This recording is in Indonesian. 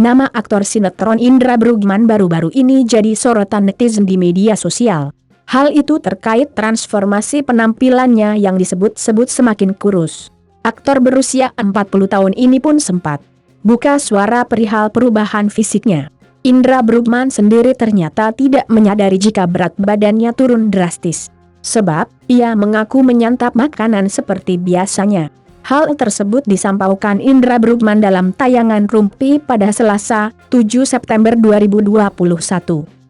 Nama aktor sinetron Indra Bruggman baru-baru ini jadi sorotan netizen di media sosial. Hal itu terkait transformasi penampilannya yang disebut-sebut semakin kurus. Aktor berusia 40 tahun ini pun sempat buka suara perihal perubahan fisiknya. Indra Bruggman sendiri ternyata tidak menyadari jika berat badannya turun drastis. Sebab, ia mengaku menyantap makanan seperti biasanya. Hal tersebut disampaikan Indra Bruggman dalam tayangan Rumpi pada Selasa, 7 September 2021.